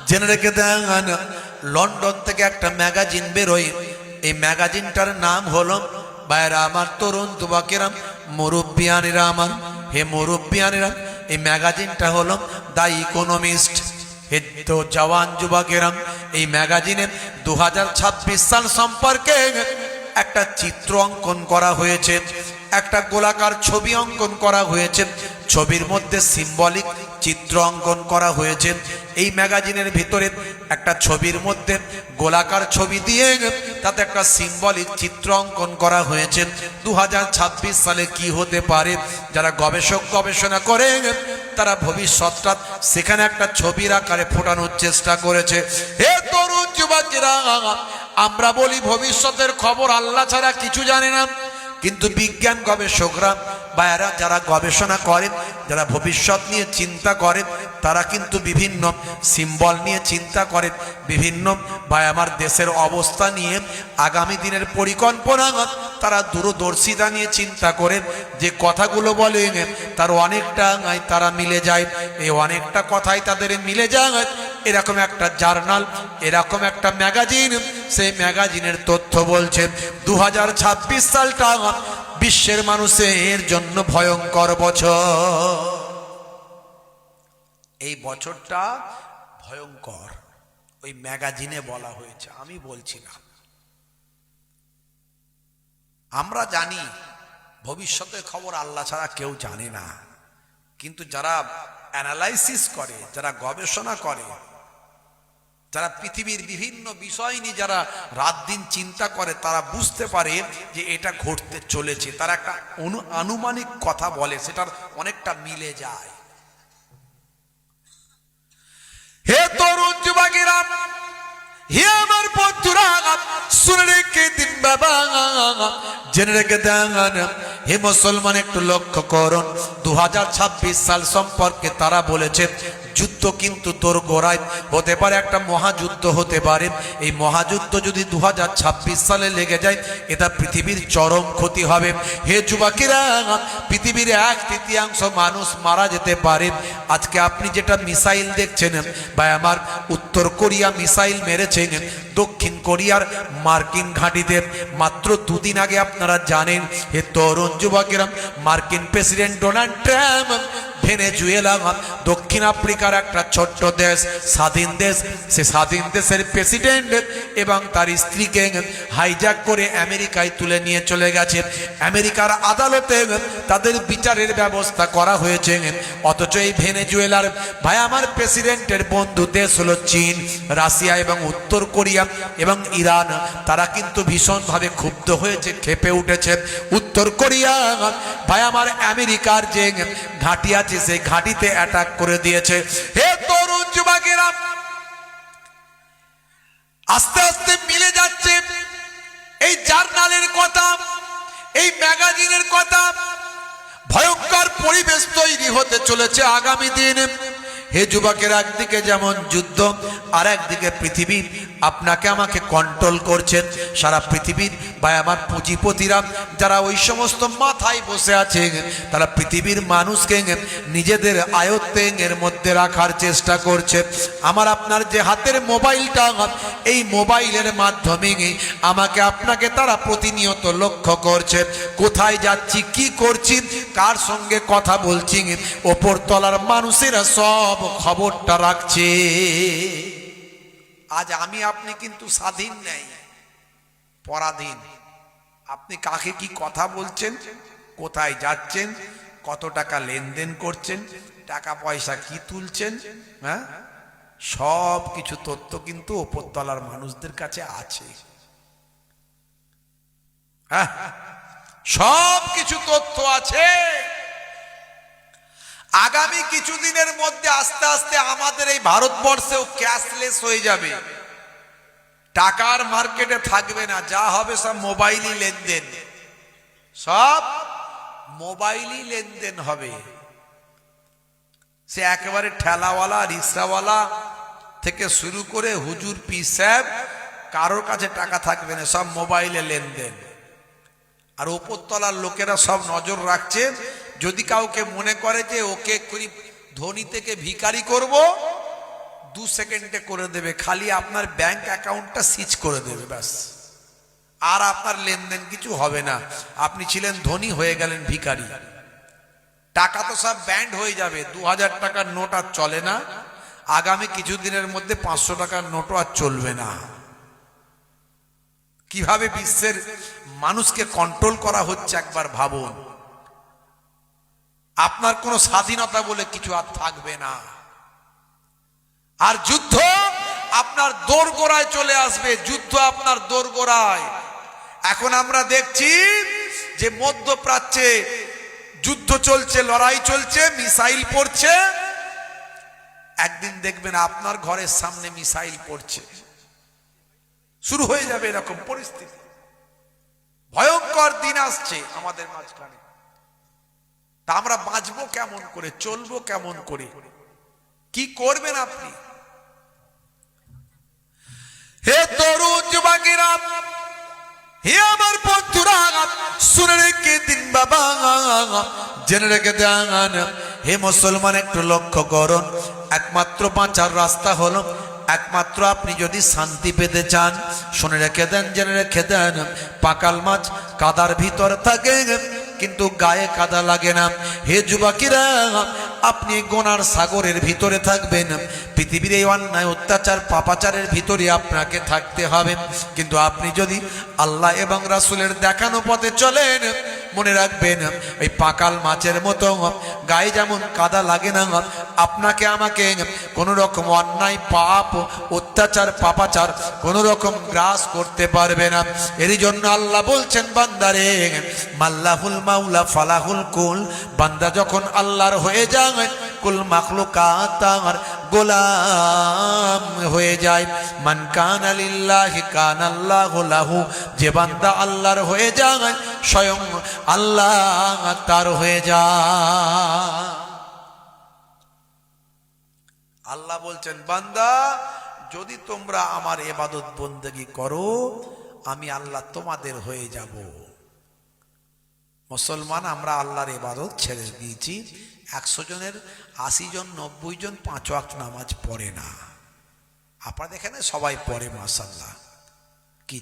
জেনে রেখে দেন, লন্ডন থেকে একটা ম্যাগাজিন বেরোয়। এই ম্যাগাজিনটার নাম হলো, বাইরা আমার, তরুণ যুবকেরা, মুরব্বিয়ানেরা আমার, হে মুরব্বিয়ানেরা, এই ম্যাগাজিনটা হলো দ্য ইকোনমিস্ট। হে তো জওয়ান যুবকেরা, এই ম্যাগাজিনে 2026 সাল সম্পর্কে একটা চিত্র অঙ্কন করা হয়েছে, একটা গোলাকার ছবি অঙ্কন করা হয়েছে। ছবির মধ্যে সিম্বলিক চিত্র অঙ্কন করা হয়েছে। এই ম্যাগাজিনের ভিতরে একটা ছবির মধ্যে গোলাকার ছবি দিয়ে তাতে একটা সিম্বলিক চিত্র অঙ্কন করা হয়েছে। 2026 সালে কি হতে পারে, যারা গবেষক গবেষণা করে তারা ভবিষ্যৎটা সেখানে একটা ছবির আকারে ফোটানোর চেষ্টা করেছে। হে তরুণ যুবকেরা, আমরা বলি ভবিষ্যতের খবর আল্লাহ ছাড়া কিছু জানে না, কিন্তু বিজ্ঞান গবেষকরা বা এরা যারা গবেষণা করেন, যারা ভবিষ্যৎ নিয়ে চিন্তা করেন, তারা কিন্তু বিভিন্ন সিম্বল নিয়ে চিন্তা করেন, বিভিন্ন বা আমার দেশের অবস্থা নিয়ে আগামী দিনের পরিকল্পনা তারা দূরদর্শিতা নিয়ে চিন্তা করেন। যে কথাগুলো বলেন তার অনেকটা তারা মিলে যায়, এই অনেকটা কথাই তাদের মিলে যায়। এরকম একটা জার্নাল, এরকম একটা ম্যাগাজিন, সেই ম্যাগাজিনের তথ্য বলছে 2026 সালটা বিশ্বের মানুষের জন্য ভয়ঙ্কর বছর। এই বছরটা ভয়ঙ্কর, ওই ম্যাগাজিনে বলা হয়েছে, আমি বলছি না। আমরা জানি ভবিষ্যতের খবর আল্লাহ ছাড়া কেউ জানে না, কিন্তু যারা অ্যানালাইসিস করে, যারা গবেষণা করে, যারা পৃথিবীর বিভিন্ন বিষয় নিয়ে যারা রাত দিন চিন্তা করে, তারা বুঝতে পারে যে এটা ঘটতে চলেছে। তারা একটা আনুমানিক কথা বলে, সেটার অনেকটা মিলে যায়। হে তরুণ যুবকেরা, হে আমার বন্ধুরা, শুনে রেখে দিন বাবা, জেনে রেখে দেন। হে মুসলমান, একটু লক্ষ্য করুন, 2026 সাল সম্পর্কে তারা বলেছে যুদ্ধ কিন্তু তোর গোড়ায় হতে পারে, একটা মহাযুদ্ধ হতে পারে। এই মহাযুদ্ধ যদি 2026 সালে লেগে যায়, এটা পৃথিবীর চরম ক্ষতি হবে। হে যুবকেরা, পৃথিবীর 1/3 মানুষ মারা যেতে পারে। আজকে আপনি যেটা মিসাইল দেখছেন, বা আমার উত্তর কোরিয়া মিসাইল মেরেছেন দক্ষিণ কোরিয়ার মার্কিন ঘাঁটিতে, মাত্র 2 দিন আগে আপনারা জানেন, হে তরুণ যুবকেরা, মার্কিন প্রেসিডেন্ট ডোনাল্ড ট্রাম্প ভেনেজুয়েলা, দক্ষিণ আফ্রিকার একটা ছোট্ট দেশ, স্বাধীন দেশ, সে স্বাধীন দেশের প্রেসিডেন্ট এবং তার স্ত্রীকে হাইজ্যাক করে আমেরিকায় তুলে নিয়ে চলে গেছে। আমেরিকার আদালতে তাদের বিচারের ব্যবস্থা করা হয়েছে। অথচ এই ভেনেজুয়েলার ভাই আমার প্রেসিডেন্টের বন্ধু দেশ হলো চীন, রাশিয়া এবং উত্তর কোরিয়া এবং ইরান। তারা কিন্তু ভীষণভাবে ক্ষুব্ধ হয়েছে, ক্ষেপে উঠেছে। উত্তর কোরিয়া ভাই আমার আমেরিকার যে ঘাঁটি আছে সেই ঘাঁটিতে অ্যাটাক করে দিয়েছে। হে তরুণ যুবকেরা, আস্তে আস্তে মিলে যাচ্ছে এই জার্নালের কথা, এই ম্যাগাজিনের কথা। ভয়ঙ্কর পরিবেশ তৈরি হতে চলেছে আগামী দিনে। হে যুবকের, একদিকে যেমন যুদ্ধ, আর একদিকে পৃথিবী আপনাকে আমাকে কন্ট্রোল করছেন। সারা পৃথিবীর বা আমার পুঁজিপতিরা যারা ওই সমস্ত মাথায় বসে আছে, তারা পৃথিবীর মানুষকে নিজেদের আয়ত্তের মধ্যে রাখার চেষ্টা করছে। আমার আপনার যে হাতের মোবাইলটা, এই মোবাইলের মাধ্যমে আমাকে আপনাকে তারা প্রতিনিয়ত লক্ষ্য করছে। কোথায় যাচ্ছি, কি করছি, কার সঙ্গে কথা বলছি, ওপর তলার মানুষেরা সব খবরটা রাখছে। আজ আমি আপনি কিন্তু স্বাধীন নেই, পরাধীন। আপনি কাকে কি কথা বলছেন, কোথায় যাচ্ছেন, কত টাকা লেনদেন করছেন, টাকা পয়সা কি তুলছেন, হ্যাঁ, সব কিছু তথ্য কিন্তু ওপরতলার মানুষদের কাছে আছে। হ্যাঁ, সব কিছু তথ্য আছে। আগামী কিছুদিনের মধ্যে আস্তে আস্তে আমাদের এই ভারতবর্ষেও ক্যাশলেস হয়ে যাবে। টাকার মার্কেটে থাকবে না, যা হবে সব মোবাইলই লেনদেন, সব মোবাইলই লেনদেন হবে। সে একেবারে ঠেলাওয়ালা, রিক্সাওয়ালা থেকে শুরু করে হুজুর, পীর সাহেব, কারোর কাছে টাকা থাকবে না, সব মোবাইলে লেনদেন। আর ওপরতলার লোকেরা সব নজর রাখছে। যদি কাউকে মনে করে যে ওকে ধনী থেকে ভিখারি করব, 2 সেকেন্ডে করে দেবে, খালি আপনার ব্যাংক অ্যাকাউন্টটা সিজ করে দেবে, ব্যাস। আর আপনার লেনদেন কিছু হবে না। আপনি ছিলেন ধনী, হয়ে গেলেন ভিখারি। টাকা তো সব ব্যান্ড হয়ে যাবে। 2000 টাকার নোট আর চলে না, আগামী কিছুদিনের মধ্যে 500 টাকার নোটও আর চলবে না। কিভাবে বিশ্বের মানুষকে কন্ট্রোল করা হচ্ছে একবার ভাবুন। আপনার কোনো স্বাধীনতা বলে কিছু আর থাকবে না। আর যুদ্ধ আপনার দোরগোড়ায় চলে আসবে, যুদ্ধ আপনার দোরগোড়ায়। এখন আমরা দেখছি যে মধ্যপ্রাচ্যে যুদ্ধ চলছে, লড়াই চলছে, মিসাইল পড়ছে। একদিন দেখবেন আপনার ঘরের সামনে মিসাইল পড়ছে, শুরু হয়ে যাবে এরকম পরিস্থিতি। ভয়ঙ্কর দিন আসছে আমাদের মাঝখানে। তা আমরা বাঁচবো কেমন করে, চলবো কেমন করে, কি করবেন আপনি? হে তরুণ যুবকেরা, হে আমার বন্ধুরা, শুনে রেখে দিন বাবা, জেনে রেখে দেন। হে মুসলমান, একটু লক্ষ্য করুন। একমাত্র বাঁচার রাস্তা হলো, একমাত্র আপনি যদি শান্তি পেতে চান, শুনে রেখে দেন, জেনে রেখে দেন। পাকাল মাছ কাদার ভিতর থাকে, কিন্তু গায়ে কাদা লাগে না। হে যুবকেরা, আপনি গোনার সাগরের ভিতরে থাকবেন, পৃথিবীর এই অন্যায় অত্যাচার পাপাচারের ভিতরে আপনাকে থাকতে হবে। কিন্তু আপনি যদি আল্লাহ এবং রাসূলের দেখানো পথে চলেন, মনে রাখবেন ওই পাকাল মাছের মতো গায়ে যেমন কাদা লাগে না, আপনাকে আমাকে কোনো রকম অন্যায় পাপ অত্যাচার পাপাচার কোনো রকম গ্রাস করতে পারবে না। এরই জন্য আল্লাহ বলছেন, বান্দারে মাল্লাহুল মাওলা ফালাহুল কুল, বান্দা যখন আল্লাহর হয়ে যায়, কুল মাখলুকাত তার গোলাম হয়ে যায়। মান কানা লিল্লাহি কানাল্লাহু লাহু, যে বান্দা আল্লাহর হয়ে যায়, স্বয়ং আল্লাহ তার হয়ে যায়। আল্লাহ বলছেন, বান্দা যদি তোমরা আমার ইবাদত বন্দেগী করো, আমি আল্লাহ তোমাদের হয়ে যাব। মুসলমান আমরা আল্লাহর ইবাদত ছেড়ে দিয়েছি। 100 জনের 80 জন 90 জন 5 ওয়াক্ত নামাজ পড়ে না। আপনারা দেখেন সবাই পড়ে, মাশাআল্লাহ। কি